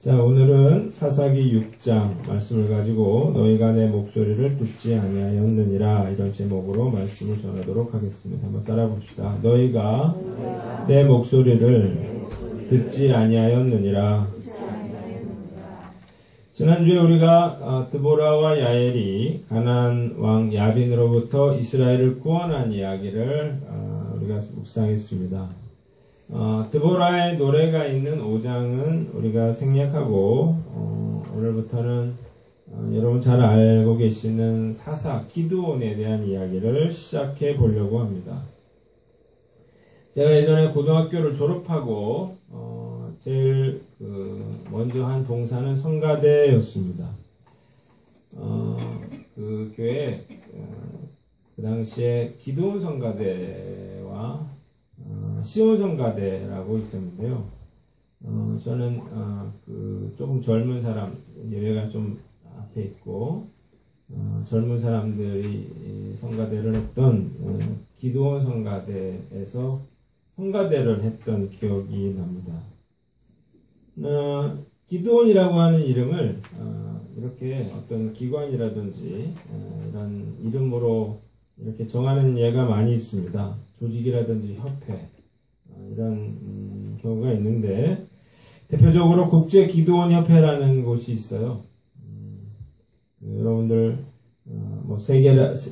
자, 오늘은 사사기 6장 말씀을 가지고 너희가 내 목소리를 듣지 아니하였느니라 이런 제목으로 말씀을 전하도록 하겠습니다. 한번 따라 봅시다. 너희가 내 목소리를 듣지 아니하였느니라. 지난주에 우리가 드보라와 야엘이 가나안 왕 야빈으로부터 이스라엘을 구원한 이야기를 우리가 묵상했습니다. 드보라의 노래가 있는 5장은 우리가 생략하고 오늘부터는 여러분 잘 알고 계시는 사사 기드온에 대한 이야기를 시작해 보려고 합니다. 제가 예전에 고등학교를 졸업하고 제일 먼저 한 봉사는 성가대였습니다. 그 교회 그 당시에 기드온 성가대와 시온 성가대라고 있었는데요. 저는 조금 젊은 사람, 예배가 좀 앞에 있고 젊은 사람들이 성가대를 했던 기드온 성가대에서 성가대를 했던 기억이 납니다. 기드온이라고 하는 이름을 이렇게 어떤 기관이라든지 이런 이름으로 이렇게 정하는 예가 많이 있습니다. 조직이라든지 협회 이런 경우가 있는데 대표적으로 국제 기드온 협회라는 곳이 있어요. 여러분들 뭐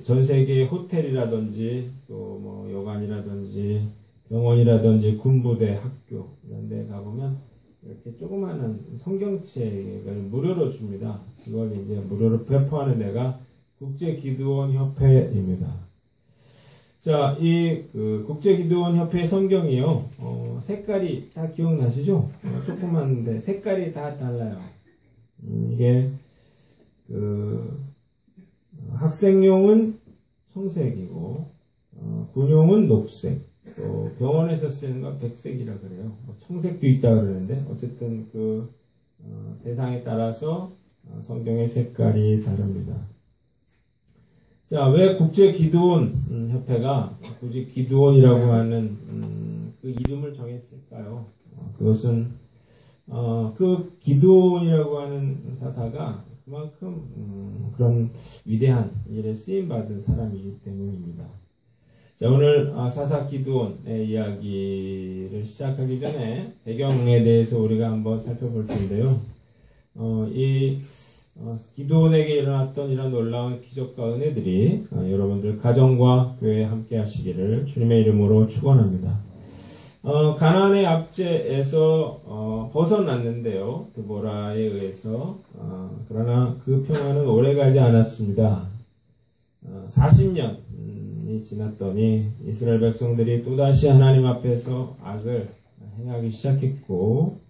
전 세계 호텔이라든지 또 뭐 여관이라든지 병원이라든지 군부대 학교 이런 데 가보면 이렇게 조그마한 성경책을 무료로 줍니다. 그걸 이제 무료로 배포하는 데가 국제 기드온 협회입니다. 자, 이 국제 기드온 협회 성경이요. 색깔이 다 기억나시죠? 조그만데 색깔이 다 달라요. 이게 학생용은 청색이고 군용은 녹색, 또 병원에서 쓰는 건 백색이라 그래요. 청색도 있다 그러는데 어쨌든 대상에 따라서 성경의 색깔이 다릅니다. 자, 왜 국제 기드온 협회가 굳이 기드온이라고 하는 그 이름을 정했을까요? 그것은 그 기드온이라고 하는 사사가 그만큼 그런 위대한 일에 쓰임 받은 사람이기 때문입니다. 자, 오늘 사사 기드온의 이야기를 시작하기 전에 배경에 대해서 우리가 한번 살펴볼 텐데요. 기드온에게 일어났던 이런 놀라운 기적과 은혜들이 여러분들 가정과 교회에 함께 하시기를 주님의 이름으로 축원합니다. 가나안의 압제에서 벗어났는데요. 드보라에 의해서. 그러나 그 평화는 오래가지 않았습니다. 40년이 지났더니 이스라엘 백성들이 또다시 하나님 앞에서 악을 행하기 시작했고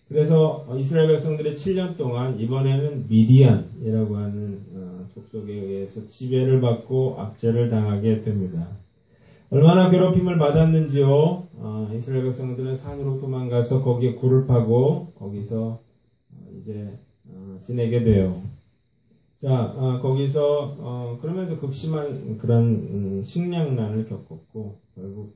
그래서 이스라엘 백성들이 7년 동안 이번에는 미디안이라고 하는 족속에 의해서 지배를 받고 압제를 당하게 됩니다. 얼마나 괴롭힘을 받았는지요. 이스라엘 백성들은 산으로 도망가서 거기에 굴을 파고 거기서 이제 지내게 돼요. 자, 거기서 그러면서 극심한 그런 식량난을 겪었고 결국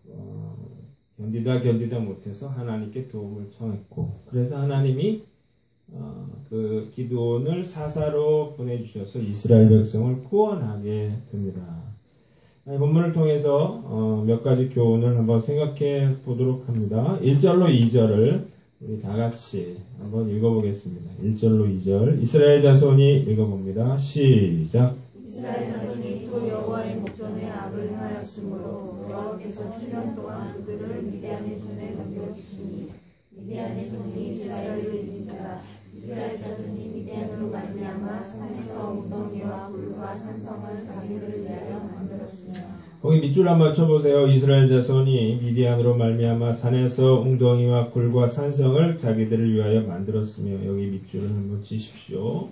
견디다 못해서 하나님께 도움을 청했고 그래서 하나님이 그 기드온을 사사로 보내주셔서 이스라엘 백성을 구원하게 됩니다. 본문을 통해서 몇 가지 교훈을 한번 생각해 보도록 합니다. 1절로 2절을 우리 다 같이 한번 읽어보겠습니다. 1절로 2절 이스라엘 자손이 읽어봅니다. 시작. 이스라엘 자손이 또 여호와의 목전에 악을 행하였으므로 여호와께서 7년 동안 그들을 미디안의 손에 넘겨주시니 미디안의 손이 이스라엘을 이기니라. 이스라엘 자손이 미디안으로 말미암아 산에서 웅덩이와 굴과 산성을 자기들을 위하여 만들었으며 거기 밑줄 한번 쳐보세요. 이스라엘 자손이 미디안으로 말미암아 산에서 웅덩이와 굴과 산성을 자기들을 위하여 만들었으며 여기 밑줄을 한번 치십시오.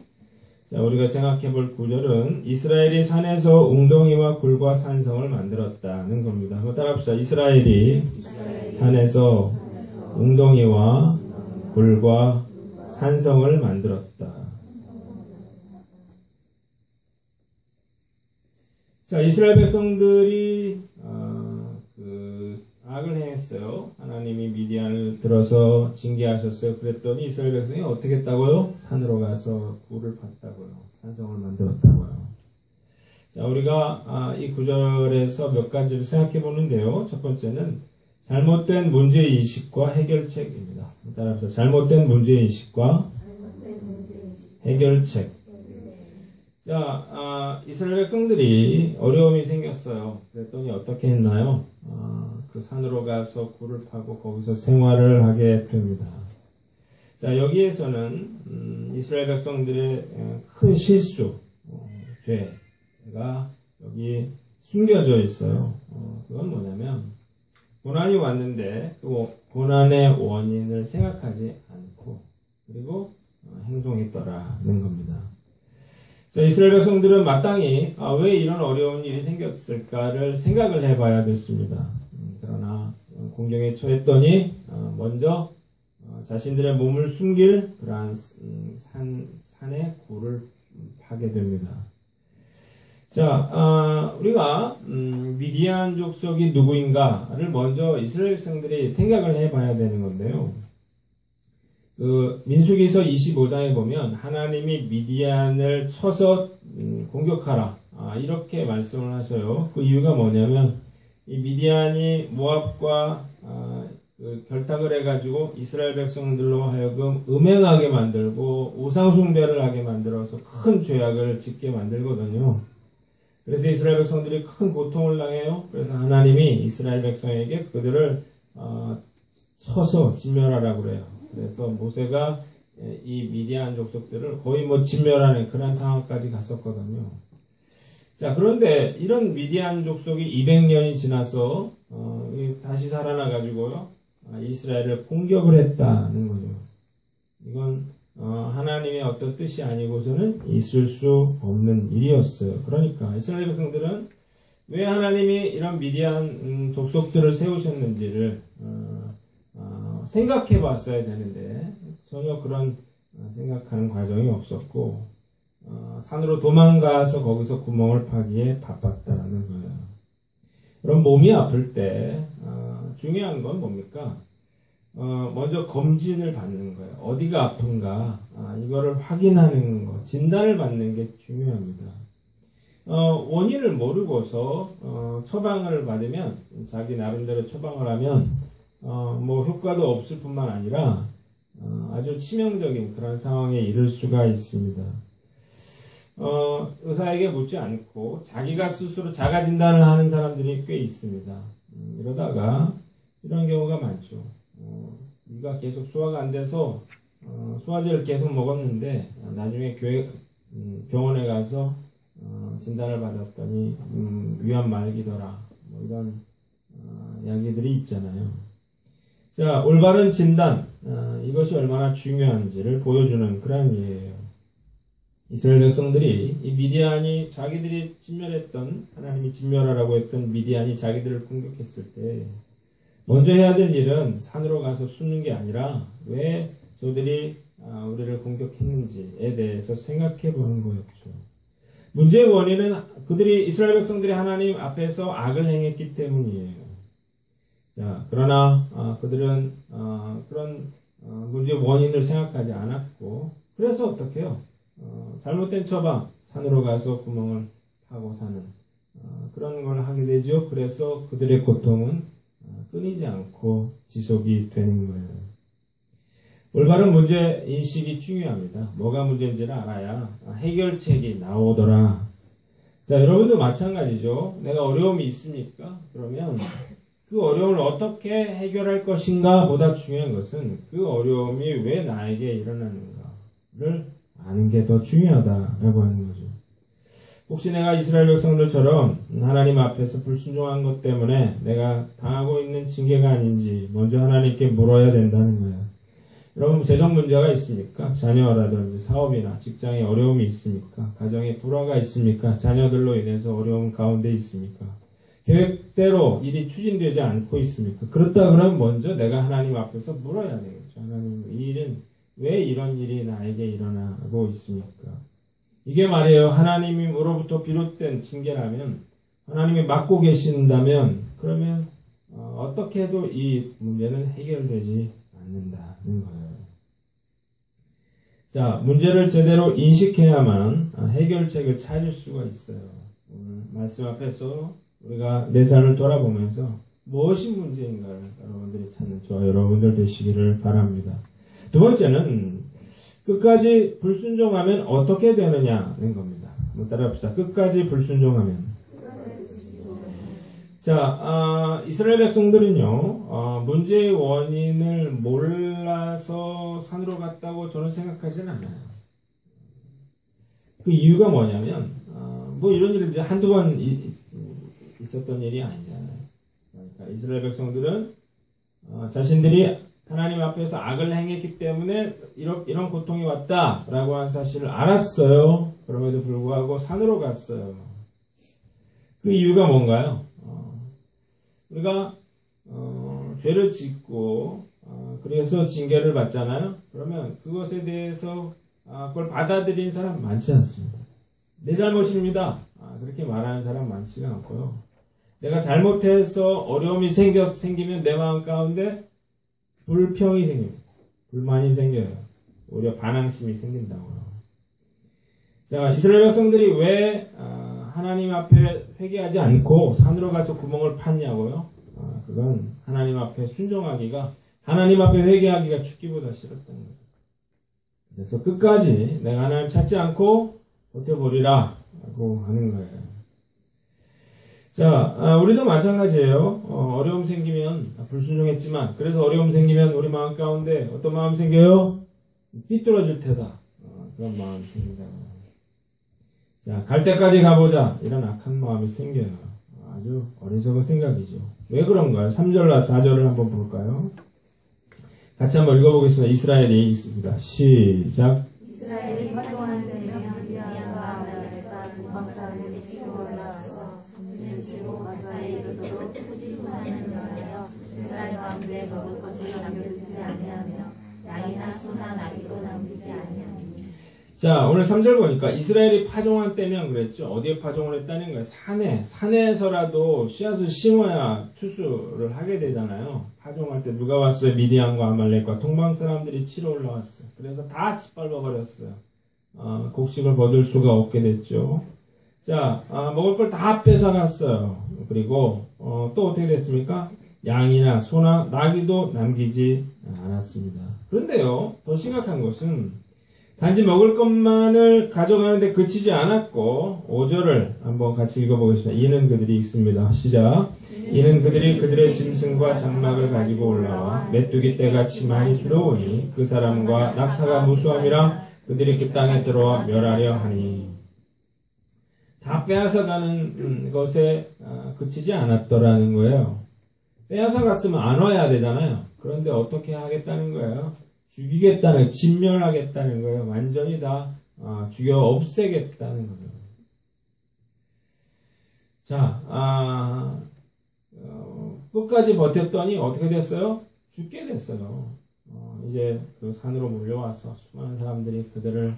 자, 우리가 생각해 볼 구절은 이스라엘이 산에서 웅덩이와 굴과 산성을 만들었다는 겁니다. 한번 따라합시다. 이스라엘이 산에서 웅덩이와 굴과 산성을 만들었다. 자, 이스라엘 백성들이 악을 행했어요. 하나님이 미디안을 들어서 징계하셨어요. 그랬더니 이스라엘 백성이 어떻게 했다고요? 산으로 가서 굴을 팠다고요. 산성을 만들었다고요. 자, 우리가 이 구절에서 몇 가지를 생각해 보는데요. 첫 번째는 잘못된 문제인식과 해결책입니다. 따라서 잘못된 문제인식과 해결책. 자, 이스라엘 백성들이 어려움이 생겼어요. 그랬더니 어떻게 했나요? 그 산으로 가서 굴을 파고 거기서 생활을 하게 됩니다. 자, 여기에서는 이스라엘 백성들의 큰 실수, 죄가 여기 숨겨져 있어요. 그건 뭐냐면 고난이 왔는데 그 고난의 원인을 생각하지 않고 그리고 행동했더라는 겁니다. 자, 이스라엘 백성들은 마땅히 왜 이런 어려운 일이 생겼을까를 생각을 해봐야겠습니다. 그러나 공경에 처했더니 먼저 자신들의 몸을 숨길 그러한 산에 굴을 파게 됩니다. 자, 우리가 미디안 족속이 누구인가를 먼저 이스라엘 백성들이 생각을 해봐야 되는 건데요. 그 민수기서 25장에 보면 하나님이 미디안을 쳐서 공격하라 이렇게 말씀을 하셔요. 그 이유가 뭐냐면 이 미디안이 모압과 그 결탁을 해가지고 이스라엘 백성들로 하여금 음행하게 만들고 우상숭배를 하게 만들어서 큰 죄악을 짓게 만들거든요. 그래서 이스라엘 백성들이 큰 고통을 당해요. 그래서 하나님이 이스라엘 백성에게 그들을 쳐서 진멸하라고 그래요. 그래서 모세가 이 미디안 족속들을 거의 진멸하는 그런 상황까지 갔었거든요. 자, 그런데 이런 미디안 족속이 200년이 지나서 다시 살아나가지고요 이스라엘을 공격을 했다는 거죠. 이건 하나님의 어떤 뜻이 아니고서는 있을 수 없는 일이었어요. 그러니까 이스라엘 백성들은 왜 하나님이 이런 미디안 족속들을 세우셨는지를 생각해 봤어야 되는데 전혀 그런 생각하는 과정이 없었고 산으로 도망가서 거기서 구멍을 파기에 바빴다는 거예요. 그럼 몸이 아플 때 중요한 건 뭡니까? 먼저 검진을 받는 거예요. 어디가 아픈가 이거를 확인하는 거, 진단을 받는 게 중요합니다. 원인을 모르고서 처방을 받으면 자기 나름대로 처방을 하면 효과도 없을 뿐만 아니라 아주 치명적인 그런 상황에 이를 수가 있습니다. 의사에게 묻지 않고 자기가 스스로 자가 진단을 하는 사람들이 꽤 있습니다. 이러다가 이런 경우가 많죠. 우리가 계속 소화가 안 돼서 소화제를 계속 먹었는데 나중에 병원에 가서 진단을 받았더니 위암 말기더라. 이런 이야기들이 있잖아요. 자, 올바른 진단 이것이 얼마나 중요한지를 보여주는 그런 예예요. 이스라엘 백성들이 이 미디안이 자기들이 진멸했던 하나님이 진멸하라고 했던 미디안이 자기들을 공격했을 때 먼저 해야 될 일은 산으로 가서 숨는 게 아니라 왜 저들이 우리를 공격했는지에 대해서 생각해 보는 거였죠. 문제의 원인은 그들이 이스라엘 백성들이 하나님 앞에서 악을 행했기 때문이에요. 자, 그러나 그들은 그런 문제의 원인을 생각하지 않았고 그래서 어떻게 해요? 잘못된 처방, 산으로 가서 구멍을 파고 사는 그런 걸 하게 되죠. 그래서 그들의 고통은 끊이지 않고 지속이 되는 거예요. 올바른 문제 인식이 중요합니다. 뭐가 문제인지를 알아야 해결책이 나오더라. 자, 여러분도 마찬가지죠. 내가 어려움이 있습니까? 그러면 그 어려움을 어떻게 해결할 것인가 보다 중요한 것은 그 어려움이 왜 나에게 일어나는가를 아는 게 더 중요하다라고 하는 거죠. 혹시 내가 이스라엘 백성들처럼 하나님 앞에서 불순종한 것 때문에 내가 당하고 있는 징계가 아닌지 먼저 하나님께 물어야 된다는 거예요. 여러분 재정 문제가 있습니까? 자녀라든지 사업이나 직장에 어려움이 있습니까? 가정에 불화가 있습니까? 자녀들로 인해서 어려움 가운데 있습니까? 계획대로 일이 추진되지 않고 있습니까? 그렇다 그러면 먼저 내가 하나님 앞에서 물어야 되겠죠. 하나님, 이 일은 왜 이런 일이 나에게 일어나고 있습니까? 이게 말이에요. 하나님으로부터 비롯된 징계라면 하나님이 맡고 계신다면 그러면 어떻게 해도 이 문제는 해결되지 않는다는 거예요. 자, 문제를 제대로 인식해야만 해결책을 찾을 수가 있어요. 오늘 말씀 앞에서 우리가 내 삶을 돌아보면서 무엇이 문제인가를 여러분들이 찾는 저와 여러분들 되시기를 바랍니다. 두 번째는 끝까지 불순종하면 어떻게 되느냐는 겁니다. 한번 따라합시다. 끝까지 불순종하면. 자, 이스라엘 백성들은요, 문제의 원인을 몰라서 산으로 갔다고 저는 생각하지는 않아요. 그 이유가 뭐냐면, 뭐 이런 일이 이제 한두 번 있었던 일이 아니잖아요. 그러니까 이스라엘 백성들은 자신들이 하나님 앞에서 악을 행했기 때문에 이런 고통이 왔다라고 하는 사실을 알았어요. 그럼에도 불구하고 산으로 갔어요. 그 이유가 뭔가요? 우리가 죄를 짓고 그래서 징계를 받잖아요. 그러면 그것에 대해서 그걸 받아들인 사람 많지 않습니다. 내 잘못입니다. 그렇게 말하는 사람 많지가 않고요. 내가 잘못해서 어려움이 생기면 내 마음 가운데 불평이 생깁니다. 불만이 생겨요. 오히려 반항심이 생긴다고요. 자, 이스라엘 백성들이 왜 하나님 앞에 회개하지 않고 산으로 가서 구멍을 팠냐고요? 그건 하나님 앞에 순종하기가, 하나님 앞에 회개하기가 죽기보다 싫었던 거예요. 그래서 끝까지 내가 하나님 찾지 않고 버텨보리라 라고 하는 거예요. 자, 우리도 마찬가지예요. 어려움 생기면 불순종했지만, 그래서 어려움 생기면 우리 마음 가운데 어떤 마음 생겨요? 삐뚤어질 테다. 그런 마음이 생긴다. 자, 갈 때까지 가보자. 이런 악한 마음이 생겨요. 아주 어리석은 생각이죠. 왜 그런가요? 3절과 4절을 한번 볼까요? 같이 한번 읽어보겠습니다. 이스라엘이 있습니다. 시작. 이스라엘이 파종한 때면 미디안과 아말렉과 동방 사람들이 치고 올라와서 점치는 치고 가사에 이르도록 토지 소산을 멸하여 이스라엘 가운데 먹을 것을 남겨두지 아니하며 양이나 소나 나귀도 남기지 아니하니. 자, 오늘 3절 보니까 이스라엘이 파종한 때면 그랬죠. 어디에 파종을 했다는 거예요? 산에서라도 씨앗을 심어야 추수를 하게 되잖아요. 파종할 때 누가 왔어요? 미디안과 아말렉과 동방 사람들이 치러 올라왔어요. 그래서 다 짓밟아 버렸어요. 곡식을 거둘 수가 없게 됐죠. 자, 먹을 걸 다 뺏어갔어요. 그리고 또 어떻게 됐습니까? 양이나 소나 나귀도 남기지 않았습니다. 그런데요, 더 심각한 것은 단지 먹을 것만을 가져가는데 그치지 않았고 5절을 한번 같이 읽어보겠습니다. 이는 그들이 읽습니다. 시작. 이는 그들이 그들의 짐승과 장막을 가지고 올라와 메뚜기 떼같이 많이 들어오니 그 사람과 낙타가 무수함이라 그들이 그 땅에 들어와 멸하려 하니. 다 빼앗아가는 것에 그치지 않았더라는 거예요. 빼앗아갔으면 안 와야 되잖아요. 그런데 어떻게 하겠다는 거예요? 죽이겠다는, 진멸하겠다는 거예요. 완전히 다 죽여 없애겠다는 거예요. 자, 끝까지 버텼더니 어떻게 됐어요? 죽게 됐어요. 이제 그 산으로 몰려와서 수많은 사람들이 그들을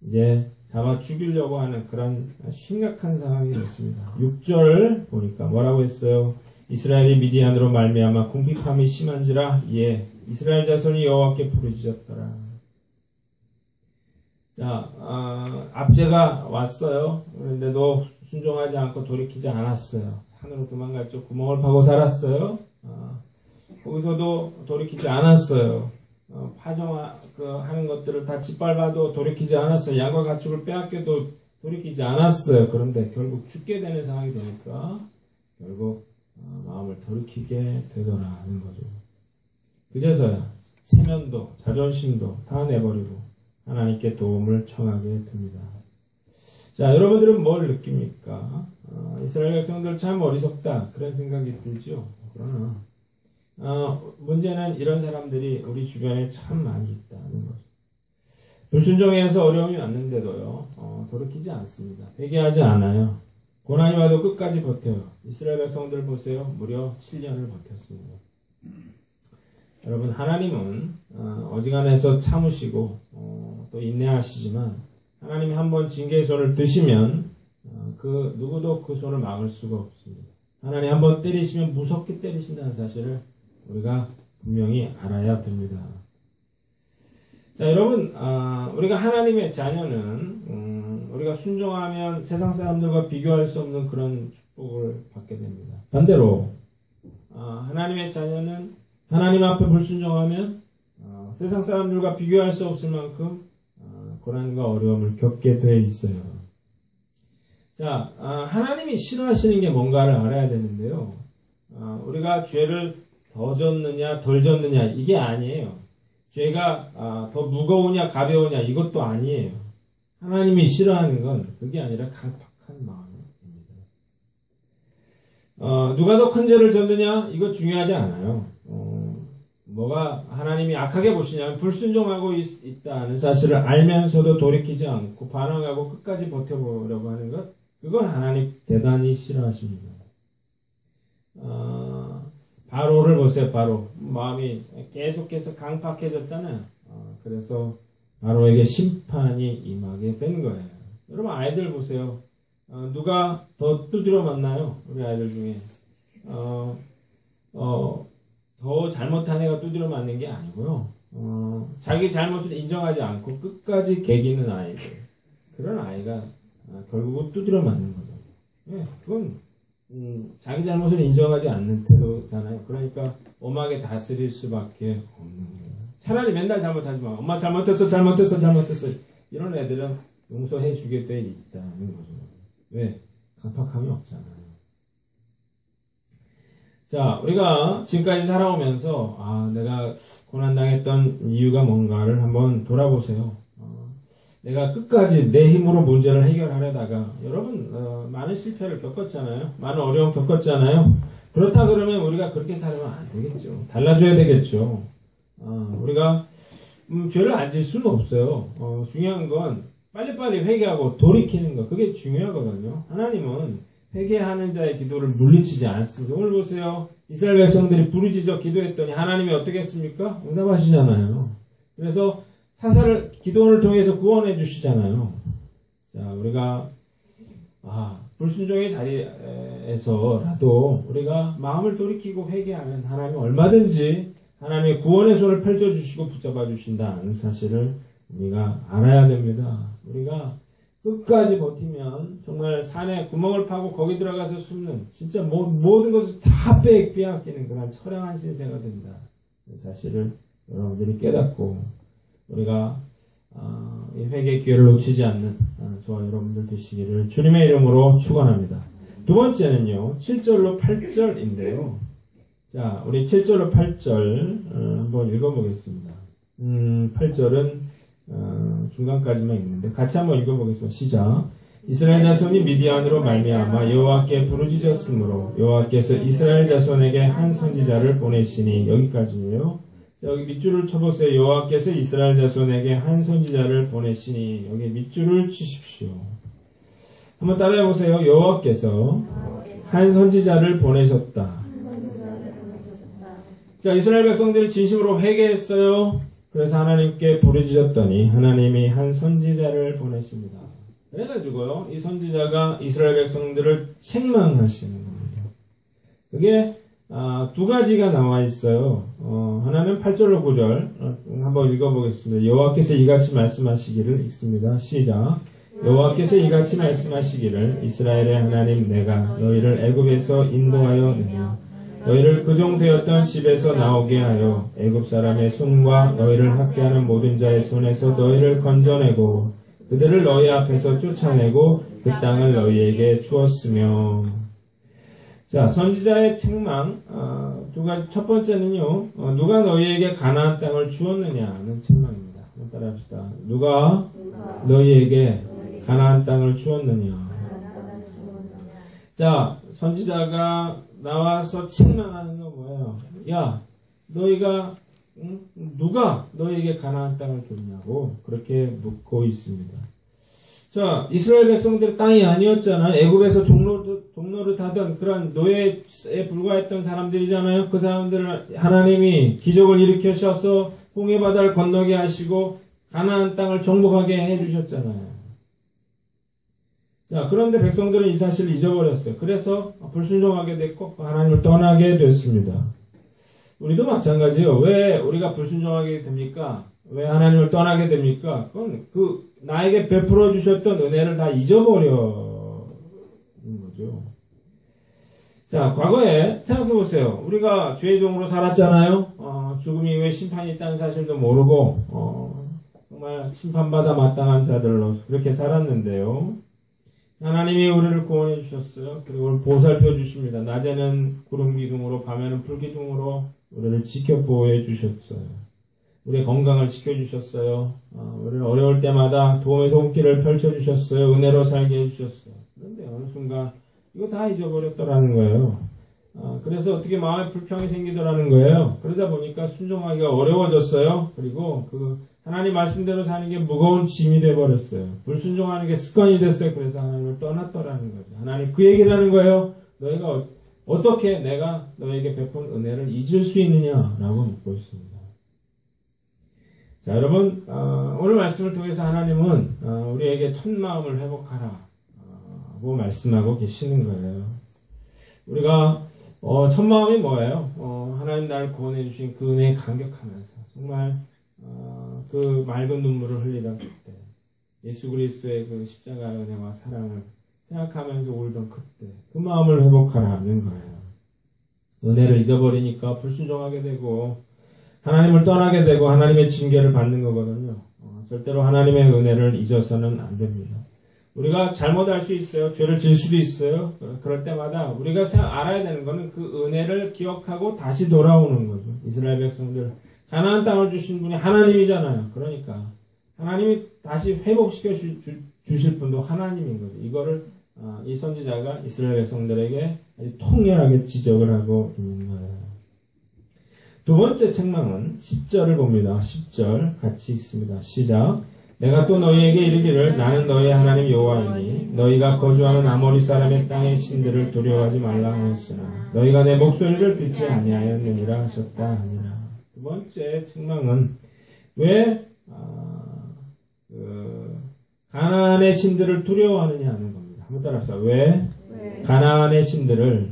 이제 잡아 죽이려고 하는 그런 심각한 상황이 됐습니다. 6절 보니까 뭐라고 했어요? 이스라엘이 미디안으로 말미암아 궁핍함이 심한지라 예 이스라엘 자손이 여호와께 부르짖었더라. 자, 압제가 왔어요. 그런데도 순종하지 않고 돌이키지 않았어요. 산으로 도망갈 쪽 구멍을 파고 살았어요. 거기서도 돌이키지 않았어요. 파종하는 것들을 다 짓밟아도 돌이키지 않았어요. 양과 가축을 빼앗겨도 돌이키지 않았어요. 그런데 결국 죽게 되는 상황이 되니까 결국 마음을 돌이키게 되더라는 거죠. 그제서야 체면도 자존심도 다 내버리고 하나님께 도움을 청하게 됩니다. 자, 여러분들은 뭘 느낍니까? 이스라엘 백성들 참 어리석다 그런 생각이 들죠. 그러나 문제는 이런 사람들이 우리 주변에 참 많이 있다는 거죠. 불순종해서 어려움이 왔는데도요 돌이키지 않습니다. 회개하지 않아요. 고난이 와도 끝까지 버텨요. 이스라엘 백성들 보세요. 무려 7년을 버텼습니다. 여러분, 하나님은 어지간해서 참으시고 또 인내하시지만 하나님이 한번 징계의 손을 드시면 그 누구도 그 손을 막을 수가 없습니다. 하나님 한번 때리시면 무섭게 때리신다는 사실을 우리가 분명히 알아야 됩니다. 자, 여러분, 우리가 하나님의 자녀는 우리가 순종하면 세상 사람들과 비교할 수 없는 그런 축복을 받게 됩니다. 반대로 하나님의 자녀는 하나님 앞에 불순종하면 세상 사람들과 비교할 수 없을 만큼 고난과 어려움을 겪게 돼 있어요. 자, 하나님이 싫어하시는 게 뭔가를 알아야 되는데요. 우리가 죄를 더 졌느냐 덜 졌느냐 이게 아니에요. 죄가 더 무거우냐 가벼우냐 이것도 아니에요. 하나님이 싫어하는 건 그게 아니라 강팍한 마음입니다. 누가 더 큰 죄를 졌느냐 이거 중요하지 않아요. 뭐가 하나님이 악하게 보시냐면 불순종하고 있다는 사실을 알면서도 돌이키지 않고 반항하고 끝까지 버텨보려고 하는 것, 그건 하나님 대단히 싫어하십니다. 바로를 보세요. 바로 마음이 계속해서 강팍해졌잖아요. 그래서 바로에게 심판이 임하게 된 거예요. 여러분 아이들 보세요. 누가 더 두드려 맞나요? 우리 아이들 중에 더 잘못한 애가 두드려 맞는 게 아니고요. 자기 잘못을 인정하지 않고 끝까지 개기는 아이들, 그런 아이가 결국은 두드려 맞는 거죠. 네, 그건 자기 잘못을 인정하지 않는 태도잖아요. 그러니까 엄하게 다스릴 수밖에 없는 거예요. 차라리 맨날 잘못하지 마. 엄마 잘못했어. 이런 애들은 용서해 주게 돼 있다는 거죠. 왜? 강팍함이 없잖아요. 자, 우리가 지금까지 살아오면서 내가 고난당했던 이유가 뭔가를 한번 돌아보세요. 내가 끝까지 내 힘으로 문제를 해결하려다가 여러분 많은 실패를 겪었잖아요. 많은 어려움 겪었잖아요. 그렇다 그러면 우리가 그렇게 살면 안 되겠죠. 달라져야 되겠죠. 우리가 죄를 안 질 수는 없어요. 중요한 건 빨리빨리 회개하고 돌이키는 거, 그게 중요하거든요. 하나님은 회개하는 자의 기도를 물리치지 않습니다. 오늘 보세요. 이스라엘 백성들이 부르짖어 기도했더니 하나님이 어떻게 했습니까? 응답하시잖아요. 그래서 사사를 기도를 통해서 구원해 주시잖아요. 자, 우리가 불순종의 자리에서라도 우리가 마음을 돌이키고 회개하면 하나님 얼마든지 하나님의 구원의 손을 펼쳐주시고 붙잡아 주신다는 사실을 우리가 알아야 됩니다. 우리가 끝까지 버티면 정말 산에 구멍을 파고 거기 들어가서 숨는, 진짜 모든 것을 다 빼앗기는 그런 처량한 신세가 된다. 그 사실을 여러분들이 깨닫고 우리가 이 회개의 기회를 놓치지 않는 저와 여러분들 되시기를 주님의 이름으로 축원합니다. 두 번째는요, 7절로 8절인데요. 자, 우리 7절로 8절 한번 읽어보겠습니다. 8절은 중간까지만 읽는데 같이 한번 읽어보겠습니다. 시작. 이스라엘 자손이 미디안으로 말미암아 여호와께 부르짖었으므로 여호와께서 이스라엘 자손에게 한 선지자를 보내시니, 여기까지예요. 자, 여기 밑줄을 쳐보세요. 여호와께서 이스라엘 자손에게 한 선지자를 보내시니, 여기 밑줄을 치십시오. 한번 따라해보세요. 여호와께서 한 선지자를 보내셨다. 자, 이스라엘 백성들이 진심으로 회개했어요. 그래서 하나님께 부르짖었더니 하나님이 한 선지자를 보내십니다. 그래가지고요, 이 선지자가 이스라엘 백성들을 책망하시는 겁니다. 그게 두 가지가 나와 있어요. 하나는 8절로 9절 한번 읽어보겠습니다. 여호와께서 이같이 말씀하시기를, 읽습니다. 시작. 여호와께서 이같이 말씀하시기를, 이스라엘의 하나님 내가 너희를 애굽에서 인도하여 내며 너희를 그종되었던 집에서 나오게 하여 애굽 사람의 손과 너희를 학대하는 모든 자의 손에서 너희를 건져내고 그들을 너희 앞에서 쫓아내고 그 땅을 너희에게 주었으며. 자, 선지자의 책망 두 가지. 첫 번째는요, 누가 너희에게 가나안 땅을 주었느냐는 책망입니다. 한번 따라합시다. 누가 너희에게 가나안 땅을 주었느냐. 자, 선지자가 나와서 책망하는 건 뭐예요? 야, 너희가 누가 너희에게 가나안 땅을 줬냐고 그렇게 묻고 있습니다. 자, 이스라엘 백성들의 땅이 아니었잖아요. 애굽에서 종로를 하던 그런 노예에 불과했던 사람들이잖아요. 그 사람들을 하나님이 기적을 일으키셔서 홍해 바다를 건너게 하시고 가나안 땅을 정복하게 해주셨잖아요. 자, 그런데 백성들은 이 사실을 잊어버렸어요. 그래서 불순종하게 됐고 하나님을 떠나게 됐습니다. 우리도 마찬가지예요. 왜 우리가 불순종하게 됩니까? 왜 하나님을 떠나게 됩니까? 그건 나에게 베풀어 주셨던 은혜를 다 잊어버려는 거죠. 자, 과거에 생각해 보세요. 우리가 죄의 종으로 살았잖아요. 죽음 이후에 심판이 있다는 사실도 모르고 정말 심판받아 마땅한 자들로 그렇게 살았는데요. 하나님이 우리를 구원해 주셨어요. 그리고 우리를 보살펴 주십니다. 낮에는 구름 기둥으로, 밤에는 불 기둥으로 우리를 지켜 보호해 주셨어요. 우리의 건강을 지켜주셨어요. 우리를 어려울 때마다 도움의 손길을 펼쳐주셨어요. 은혜로 살게 해주셨어요. 그런데 어느 순간 이거 다 잊어버렸더라는 거예요. 그래서 어떻게 마음에 불평이 생기더라는 거예요. 그러다 보니까 순종하기가 어려워졌어요. 그리고 하나님 말씀대로 사는 게 무거운 짐이 돼버렸어요. 불순종하는 게 습관이 됐어요. 그래서 하나님을 떠났더라는 거죠. 하나님 그 얘기를 하는 거예요. 너희가 어떻게 내가 너에게 베푼 은혜를 잊을 수 있느냐라고 묻고 있습니다. 자, 여러분, 오늘 말씀을 통해서 하나님은 우리에게 첫 마음을 회복하라 고 말씀하고 계시는 거예요. 우리가 첫 마음이 뭐예요? 하나님 나를 구원해 주신 그 은혜에 감격하면서 정말 그 맑은 눈물을 흘리던 그때, 예수 그리스도의 그 십자가의 은혜와 사랑을 생각하면서 울던 그때, 그 마음을 회복하라는 거예요. 은혜를 잊어버리니까 불순종하게 되고 하나님을 떠나게 되고 하나님의 징계를 받는 거거든요. 절대로 하나님의 은혜를 잊어서는 안 됩니다. 우리가 잘못할 수 있어요. 죄를 질 수도 있어요. 그럴 때마다 우리가 알아야 되는 것은 그 은혜를 기억하고 다시 돌아오는 거죠. 이스라엘 백성들 가나안 땅을 주신 분이 하나님이잖아요. 그러니까 하나님이 다시 회복시켜 주실 분도 하나님인 거죠. 이거를 이 선지자가 이스라엘 백성들에게 아주 통렬하게 지적을 하고 있는 거예요. 두 번째 책망은 10절을 봅니다. 10절 같이 읽습니다. 시작. 내가 또 너희에게 이르기를 나는 너희의 하나님 여호와이니 너희가 거주하는 아모리 사람의 땅의 신들을 두려워하지 말라 하였으나 너희가 내 목소리를 듣지 아니하였느니라 하셨다 하니라. 두 번째 책망은 왜 가나안의 신들을 두려워하느냐 하는 겁니다. 한번 따라합시다. 왜 가나안의 신들을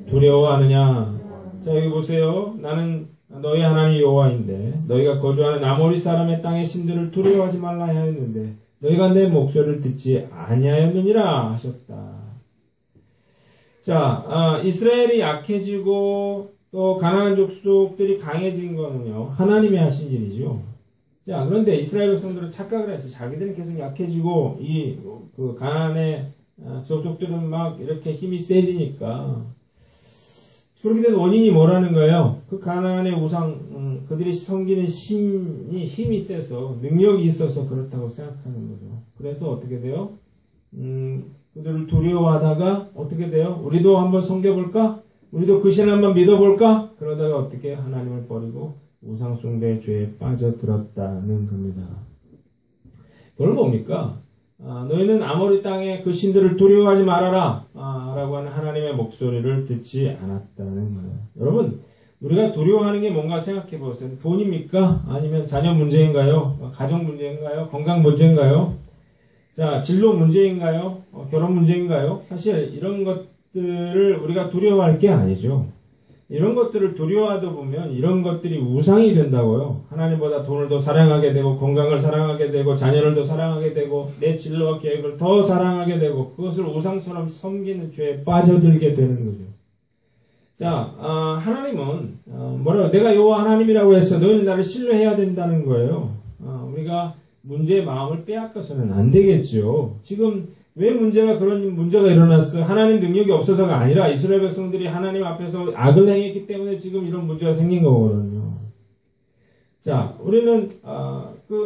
두려워하느냐. 자, 여기 보세요. 나는 너희 하나님 여호와인데 너희가 거주하는 아모리 사람의 땅의 신들을 두려워하지 말라 하였는데 너희가 내 목소리를 듣지 아니하였느니라 하셨다. 자, 이스라엘이 약해지고 또 가나안 족속들이 강해진 거는요 하나님이 하신 일이죠. 자, 그런데 이스라엘 백성들은 착각을 했어요. 자기들은 계속 약해지고 그 가나안의 족속들은 막 이렇게 힘이 세지니까. 그렇게 된 원인이 뭐라는 거예요? 그 가나안의 우상, 그들이 섬기는 신이 힘이 세서 능력이 있어서 그렇다고 생각하는 거죠. 그래서 어떻게 돼요? 그들을 두려워하다가 어떻게 돼요? 우리도 한번 섬겨볼까? 우리도 그 신 한번 믿어볼까? 그러다가 어떻게 하나님을 버리고 우상 숭배 죄에 빠져들었다는 겁니다. 그걸 뭡니까? 너희는 아모리 땅의 그 신들을 두려워하지 말아라 라고 하는 하나님의 목소리를 듣지 않았다는 거예요. 여러분, 우리가 두려워하는 게 뭔가 생각해 보세요. 돈입니까? 아니면 자녀 문제인가요? 가정 문제인가요? 건강 문제인가요? 자, 진로 문제인가요? 결혼 문제인가요? 사실 이런 것들을 우리가 두려워할 게 아니죠. 이런 것들을 두려워하다 보면 이런 것들이 우상이 된다고요. 하나님보다 돈을 더 사랑하게 되고 건강을 사랑하게 되고 자녀를 더 사랑하게 되고 내 진로와 계획을 더 사랑하게 되고 그것을 우상처럼 섬기는 죄에 빠져들게 되는 거죠. 자, 하나님은 뭐라고 내가 여호와 하나님이라고 해서 너희는 나를 신뢰해야 된다는 거예요. 우리가 문제의 마음을 빼앗겨서는 안 되겠죠. 지금 왜 그런 문제가 일어났어요? 하나님 능력이 없어서가 아니라 이스라엘 백성들이 하나님 앞에서 악을 행했기 때문에 지금 이런 문제가 생긴 거거든요. 자, 우리는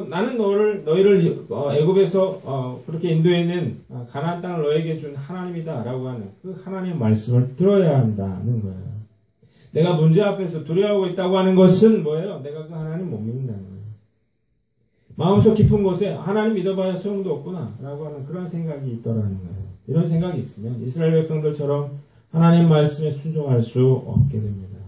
나는 너희를 애굽에서 그렇게 인도해낸 가나안 땅을 너에게 준 하나님이다라고 하는 그 하나님의 말씀을 들어야 한다는 거예요. 내가 문제 앞에서 두려워하고 있다고 하는 것은 뭐예요? 내가 그 하나님 못 믿는다는 거예요. 마음속 깊은 곳에 하나님 믿어봐야 소용도 없구나 라고 하는 그런 생각이 있더라는 거예요. 이런 생각이 있으면 이스라엘 백성들처럼 하나님 말씀에 순종할 수 없게 됩니다.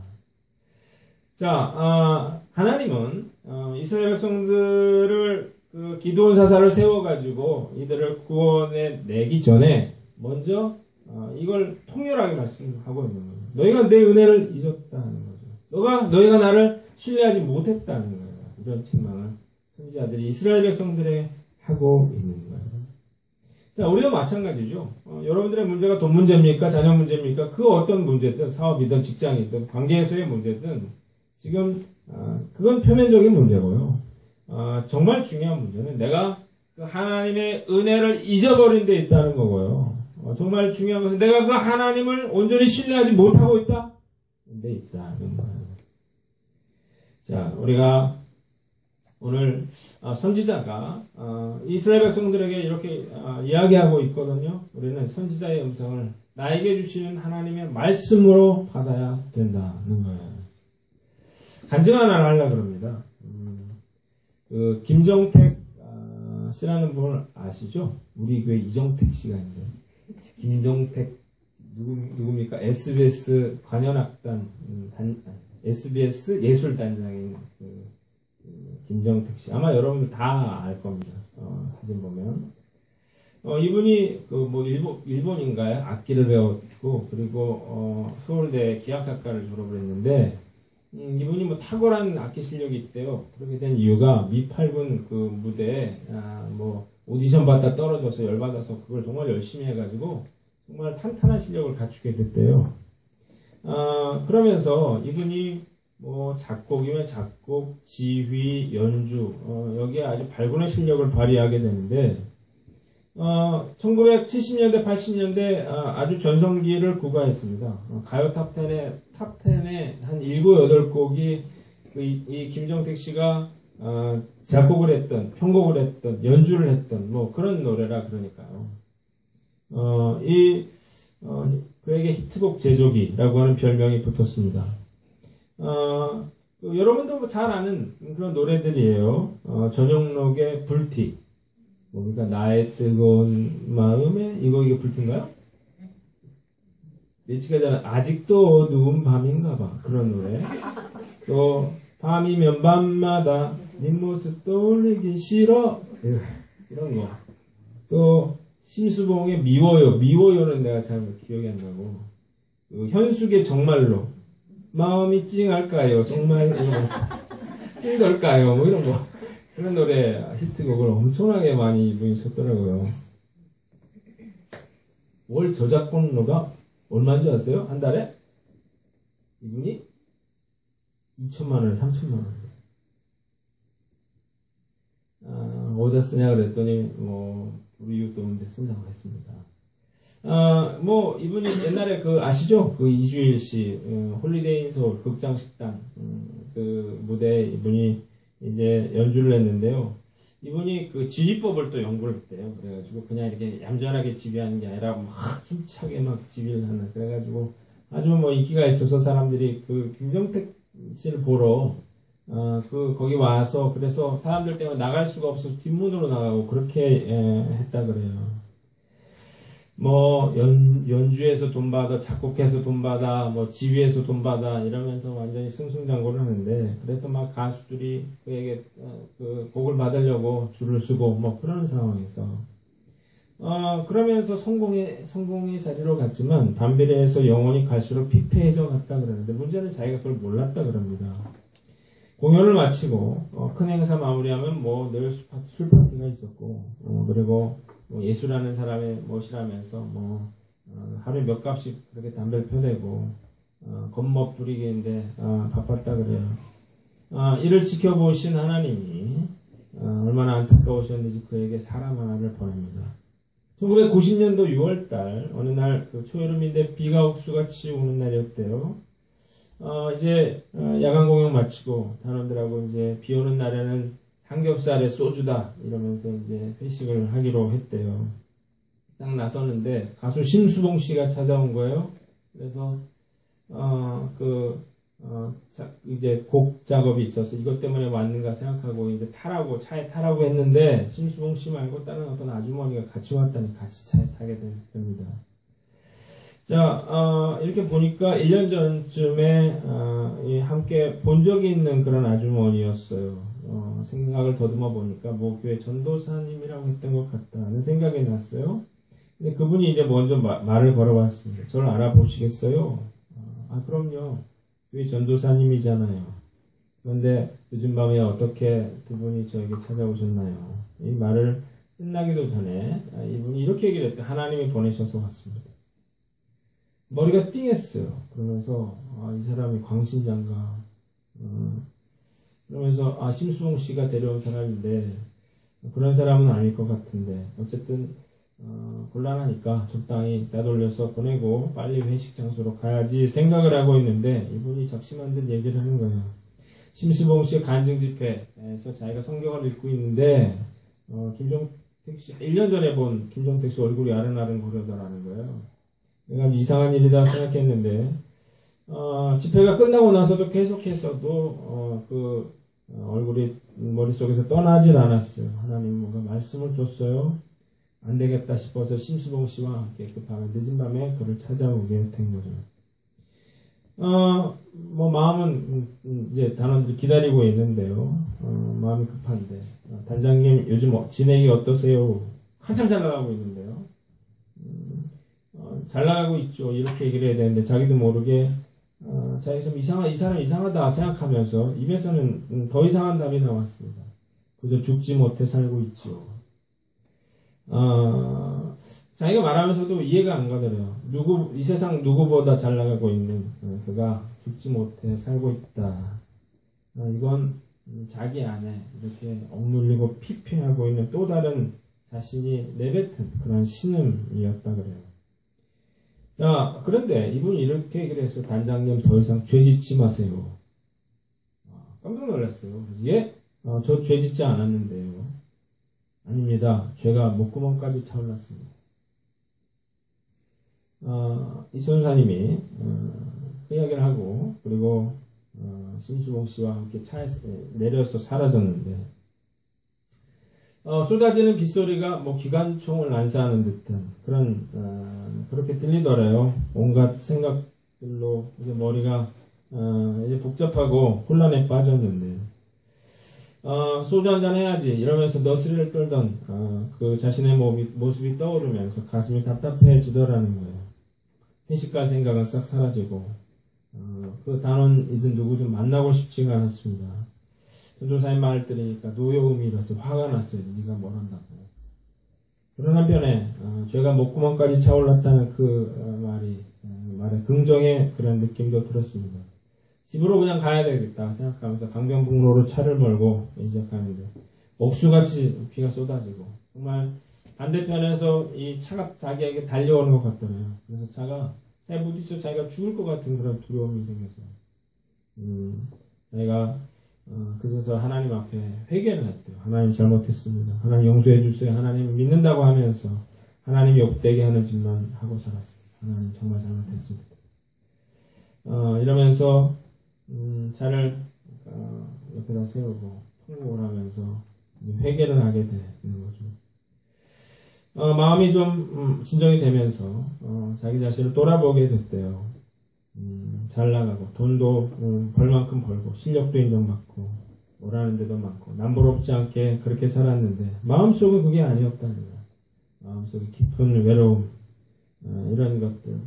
자, 하나님은 이스라엘 백성들을 그 기드온 사사를 세워가지고 이들을 구원해 내기 전에 먼저 이걸 통렬하게 말씀하고 있는 거예요. 너희가 내 은혜를 잊었다는 거죠. 너희가 나를 신뢰하지 못했다는 거예요. 이런 책망을 선지자들이 이스라엘 백성들에게 하고 있는 거예요. 자, 우리도 마찬가지죠. 여러분들의 문제가 돈 문제입니까? 자녀 문제입니까? 그 어떤 문제든 사업이든 직장이든 관계에서의 문제든 지금 그건 표면적인 문제고요. 정말 중요한 문제는 내가 그 하나님의 은혜를 잊어버린 데 있다는 거고요. 정말 중요한 것은 내가 그 하나님을 온전히 신뢰하지 못하고 있다? 데 있다는 거예요. 자, 우리가 오늘 선지자가 이스라엘 백성들에게 이렇게 이야기하고 있거든요. 우리는 선지자의 음성을 나에게 주시는 하나님의 말씀으로 받아야 된다는 거예요. 간증 하나를 하려고 합니다. 그 김정택 씨라는 분을 아시죠? 우리 교회 이정택 씨가 있는데 김정택 누굽니까? SBS 관현악단 SBS 예술단장인 김정택 씨. 아마 여러분들 다 알 겁니다. 사진 보면. 이분이 일본인가요? 악기를 배웠고, 그리고 서울대 기악학과를 졸업을 했는데, 이분이 탁월한 악기 실력이 있대요. 그렇게 된 이유가 미팔군 그 무대에, 오디션 받다 떨어져서 열받아서 그걸 정말 열심히 해가지고, 정말 탄탄한 실력을 갖추게 됐대요. 그러면서 이분이 작곡이면 작곡, 지휘, 연주, 여기에 아주 발군의 실력을 발휘하게 되는데, 1970년대, 80년대 아주 전성기를 구가했습니다. 가요 탑10에 한 7, 8곡이 이 김정택 씨가 작곡을 했던, 편곡을 했던, 연주를 했던, 그런 노래라 그러니까요. 그에게 히트곡 제조기라고 하는 별명이 붙었습니다. 여러분도 잘 아는 그런 노래들이에요. 전용록의 불티. 뭡니까? 나의 뜨거운 마음에, 이게 불티인가요? 며칠 전에 아직도 어두운 밤인가 봐. 그런 노래. 또, 밤이면 밤마다 네 모습 떠올리기 싫어. 이런 거. 또, 심수봉의 미워요. 미워요는 내가 잘 기억이 안 나고. 현숙의 정말로. 마음이 찡할까요? 정말 힘들까요? 이런 거. 그런 노래 히트곡을 엄청나게 많이 이분이 썼더라고요. 월 저작권료가 얼마인 줄 아세요? 한 달에? 이분이 2천만 원, 3천만 원. 어디다 쓰냐 그랬더니 우리 이웃 도움인데 쓴다고 했습니다. 이분이 옛날에 아시죠? 이주일 씨, 홀리데이 인 서울 극장식당, 그 무대에 이분이 이제 연주를 했는데요. 이분이 지휘법을 또 연구를 했대요. 그래가지고 그냥 이렇게 얌전하게 지휘하는 게 아니라 힘차게 지휘를 하는. 그래가지고 아주 인기가 있어서 사람들이 김정택 씨를 보러, 거기 와서, 그래서 사람들 때문에 나갈 수가 없어서 뒷문으로 나가고 그렇게 했다 그래요. 연주에서 돈 받아, 작곡해서 돈 받아, 지휘해서 돈 받아, 이러면서 완전히 승승장구를 하는데, 그래서 가수들이 그에게, 곡을 받으려고 줄을 서고, 그런 상황에서, 그러면서 성공의 자리로 갔지만, 반비례해서 영혼이 갈수록 피폐해져 갔다 그러는데, 문제는 자기가 그걸 몰랐다 그럽니다. 공연을 마치고, 큰 행사 마무리하면 늘 술 파티가 있었고, 그리고, 예수라는 사람의 멋이라면서 하루에 몇 값씩 그렇게 담배를 펴대고 겉멋 부리기인데 바빴다 그래요. 이를 지켜보신 하나님이 얼마나 안타까우셨는지 그에게 사람 하나를 보냅니다. 1990년도 6월달 어느 날 초여름인데 비가 옥수같이 오는 날이었대요. 이제 야간 공연 마치고 단원들하고 이제 비 오는 날에는 삼겹살에 소주다 이러면서 이제 회식을 하기로 했대요. 딱 나섰는데 가수 심수봉 씨가 찾아온 거예요. 그래서 이제 곡 작업이 있어서 이것 때문에 왔는가 생각하고 이제 차에 타라고 했는데 심수봉 씨 말고 다른 어떤 아주머니가 같이 왔다니 같이 차에 타게 됩니다. 자, 이렇게 보니까 1년 전쯤에 함께 본 적이 있는 그런 아주머니였어요. 생각을 더듬어 보니까 뭐 교회 전도사님이라고 했던 것 같다는 생각이 났어요. 근데 그분이 이제 먼저 말을 걸어봤습니다. 저를 알아보시겠어요? 그럼요. 교회 전도사님이잖아요. 그런데 요즘 밤에 어떻게 두 분이 저에게 찾아오셨나요? 이 말을 끝나기도 전에 이분이 이렇게 얘기를 했대요. 하나님이 보내셔서 왔습니다. 머리가 띵했어요. 그러면서 이 사람이 광신자인가? 그러면서 심수봉 씨가 데려온 사람인데 그런 사람은 아닐 것 같은데 어쨌든 곤란하니까 적당히 따돌려서 보내고 빨리 회식 장소로 가야지 생각을 하고 있는데 이분이 작심한 듯 얘기를 하는 거예요. 심수봉 씨의 간증 집회에서 자기가 성경을 읽고 있는데 김종택 씨 1년 전에 본 김종택 씨 얼굴이 아른아른 거려더라는 거예요. 내가 이상한 일이다 생각했는데 집회가 끝나고 나서도 계속해서도 얼굴이 머릿속에서 떠나질 않았어요. 하나님 뭔가 말씀을 줬어요. 안 되겠다 싶어서 심수봉 씨와 함께 그 밤에 늦은 밤에 그를 찾아오게 된 거죠. 마음은 이제 단원들이 기다리고 있는데요. 마음이 급한데 단장님 요즘 진행이 어떠세요? 한참 잘 나가고 있는데요. 잘 나가고 있죠. 이렇게 얘기를 해야 되는데 자기도 모르게 자기가 이 사람 이상하다 생각하면서 입에서는 더 이상한 답이 나왔습니다. 그저 죽지 못해 살고 있죠. 자기가 말하면서도 이해가 안 가더래요. 이 세상 누구보다 잘 나가고 있는 그가 죽지 못해 살고 있다. 이건 자기 안에 이렇게 억눌리고 피폐하고 있는 또 다른 자신이 내뱉은 그런 신음이었다 그래요. 자, 그런데 이분이 이렇게 얘기를 해서 단장님 더 이상 죄 짓지 마세요. 깜짝 놀랐어요. 예? 저 죄 짓지 않았는데요. 아닙니다. 죄가 목구멍까지 차올랐습니다. 이 선사님이 그 이야기를 하고 그리고 심수봉 씨와 함께 차에 내려서 사라졌는데 쏟아지는 빗소리가 뭐 기관총을 난사하는 듯한 그런 그렇게 들리더래요. 온갖 생각들로 이제 머리가 이제 복잡하고 혼란에 빠졌는데 소주 한잔 해야지 이러면서 너스리를 떨던 그 자신의 모습이 떠오르면서 가슴이 답답해지더라는 거예요. 회식갈 생각은 싹 사라지고 그 단원이든 누구든 만나고 싶지가 않았습니다. 전도사님 말을 들으니까 노여움이 일어서 화가 났어요. 네가 뭘 한다고. 그런 한편에 죄가 목구멍까지 차올랐다는 그 말에 긍정의 그런 느낌도 들었습니다. 집으로 그냥 가야 되겠다 생각하면서 강변북로로 차를 몰고 이제 가는데 옥수같이 비가 쏟아지고 정말 반대편에서 이 차가 자기에게 달려오는 것 같더래요. 그래서 차가 잘 부딪혀 자기가 죽을 것 같은 그런 두려움이 생겼어요. 자기가 그래서 하나님 앞에 회개를 했대요. 하나님 잘못했습니다. 하나님 용서해 주세요. 하나님 믿는다고 하면서 하나님 욕되게 하는 짓만 하고 살았습니다. 하나님 정말 잘못했습니다. 이러면서 차를 옆에다 세우고 통곡을 하면서 회개를 하게 되는 거죠. 마음이 좀 진정이 되면서 자기 자신을 돌아보게 됐대요. 잘 나가고 돈도 벌 만큼 벌고 실력도 인정받고 뭐라는 데도 많고 남부럽지 않게 그렇게 살았는데 마음속은 그게 아니었다는 거예요. 마음속에 깊은 외로움 이런 것들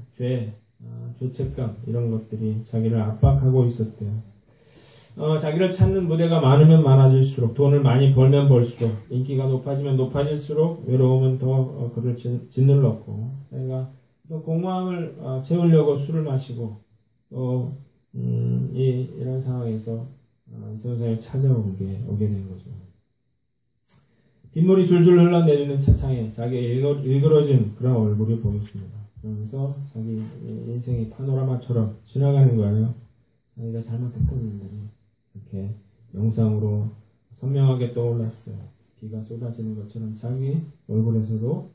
죄책감 이런 것들이 자기를 압박하고 있었대요. 자기를 찾는 무대가 많으면 많아질수록 돈을 많이 벌면 벌수록 인기가 높아지면 높아질수록 외로움은 더 그를 짓눌렀고 자기가 또 공허함을 채우려고 술을 마시고 또 이런 상황에서 선생님을 찾아오게 된 거죠. 빗물이 줄줄 흘러내리는 차창에 자기의 일그러진 그런 얼굴이 보였습니다. 그러면서 자기 인생이 파노라마처럼 지나가는 거예요. 자기가 잘못했던 일들이 이렇게 영상으로 선명하게 떠올랐어요. 비가 쏟아지는 것처럼 자기 얼굴에서도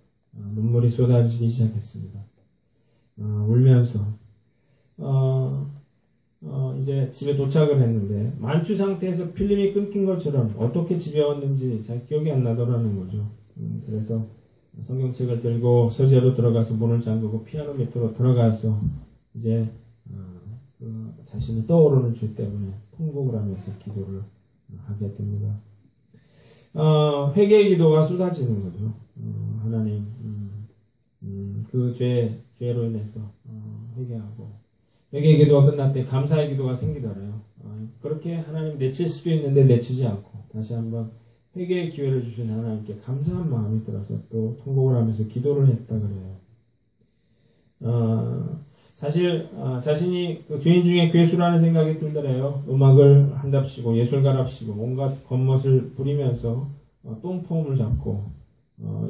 눈물이 쏟아지기 시작했습니다. 울면서 이제 집에 도착을 했는데 만취 상태에서 필름이 끊긴 것처럼 어떻게 집에 왔는지 잘 기억이 안 나더라는 거죠. 그래서 성경책을 들고 서재로 들어가서 문을 잠그고 피아노 밑으로 들어가서 이제 자신이 떠오르는 죄 때문에 통곡을 하면서 기도를 하게 됩니다. 회개의 기도가 쏟아지는 거죠. 하나님, 그 죄로 인해서 회개하고, 회개의 기도가 끝날 때 감사의 기도가 생기더래요. 그렇게 하나님 내칠 수도 있는데 내치지 않고 다시 한번 회개의 기회를 주신 하나님께 감사한 마음이 들어서 또 통곡을 하면서 기도를 했다 그래요. 사실 자신이 그 죄인 중에 괴수라는 생각이 들더래요. 음악을 한답시고 예술가랍시고 온갖 겉멋을 부리면서 똥폼을 잡고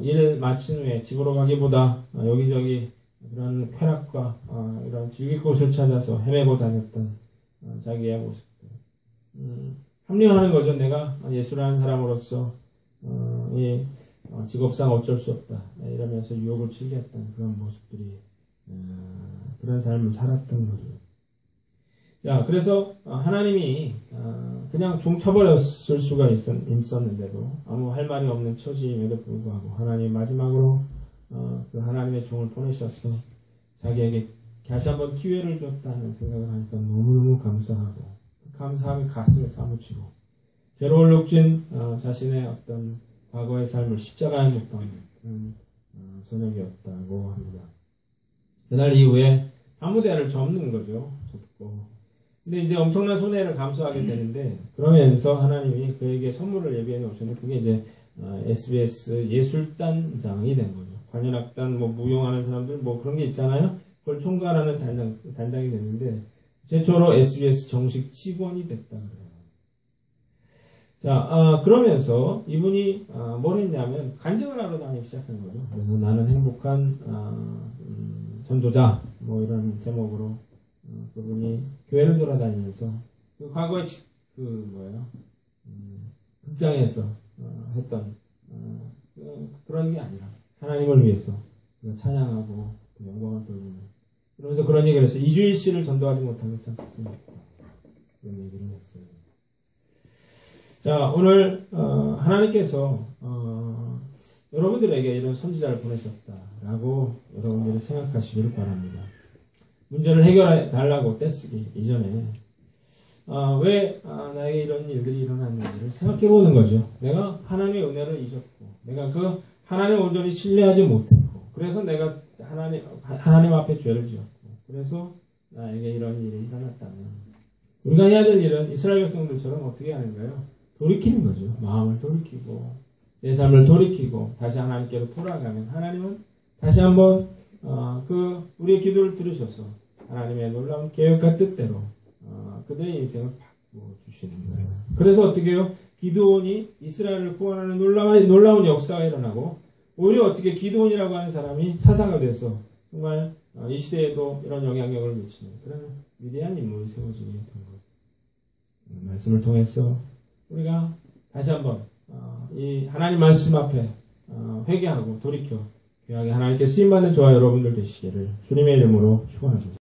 일 마친 후에 집으로 가기보다 여기저기 그런 쾌락과 이런 즐길 곳을 찾아서 헤매고 다녔던 자기의 모습들. 합리화하는 거죠. 내가 예술하는 사람으로서 직업상 어쩔 수 없다 이러면서 유혹을 즐겼던 그런 모습들이 그런 삶을 살았던 거죠. 자, 그래서 하나님이 그냥 종 쳐버렸을 수가 있었는데도 아무 할 말이 없는 처지임에도 불구하고 하나님 마지막으로 그 하나님의 종을 보내셔서 자기에게 다시 한번 기회를 줬다는 생각을 하니까 너무너무 감사하고 그 감사함이 가슴에 사무치고 죄로 얼룩진 자신의 어떤 과거의 삶을 십자가에 못 박는 그런 저녁이었다고 합니다. 그날 이후에 아무데를 접는 거죠. 접고. 근데 이제 엄청난 손해를 감수하게 되는데 그러면서 하나님이 그에게 선물을 예비해 놓으셨는데 그게 이제 SBS 예술단장이 된 거죠. 관현악단, 무용하는 사람들, 그런 게 있잖아요. 그걸 총괄하는 단장이 됐는데, 최초로 SBS 정식 직원이 됐다 그래요. 자, 그러면서 이분이 뭘 했냐면, 간증을 하러 다니기 시작한 거죠. 그래서 나는 행복한, 전도자, 이런 제목으로, 그분이 교회를 돌아다니면서, 그 과거에, 극장에서, 했던, 그런 게 아니라, 하나님을 위해서 찬양하고 영광을 돌리는 그러면서 그런 얘기를 했어요. 이주일 씨를 전도하지 못하면 참 좋습니다. 그런 얘기를 했어요. 자, 오늘 하나님께서 여러분들에게 이런 선지자를 보내셨다라고 여러분들이 생각하시기를 바랍니다. 문제를 해결해 달라고 떼쓰기 이전에 왜 나에게 이런 일들이 일어났는지를 생각해 보는 거죠. 내가 하나님의 은혜를 잊었고 내가 그 하나님을 온전히 신뢰하지 못했고 그래서 내가 하나님 앞에 죄를 지었고 그래서 나에게 이런 일이 일어났다면 우리가 해야 될 일은 이스라엘 백성들처럼 어떻게 하는가요? 돌이키는 거죠. 마음을 돌이키고 내 삶을 돌이키고 다시 하나님께로 돌아가면 하나님은 다시 한번 우리의 기도를 들으셔서 하나님의 놀라운 계획과 뜻대로 그들의 인생을 바꾸어 주시는 거예요. 그래서 어떻게 해요? 기드온이 이스라엘을 구원하는 놀라운 역사가 일어나고 오히려 어떻게 기드온이라고 하는 사람이 사사가 돼서 정말 이 시대에도 이런 영향력을 미치는 그런 위대한 인물이 세워지게 된 것. 말씀을 통해서 우리가 다시 한번 이 하나님 말씀 앞에 회개하고 돌이켜 귀하게 하나님께 쓰임받는 저와 여러분들 되시기를 주님의 이름으로 축원합니다.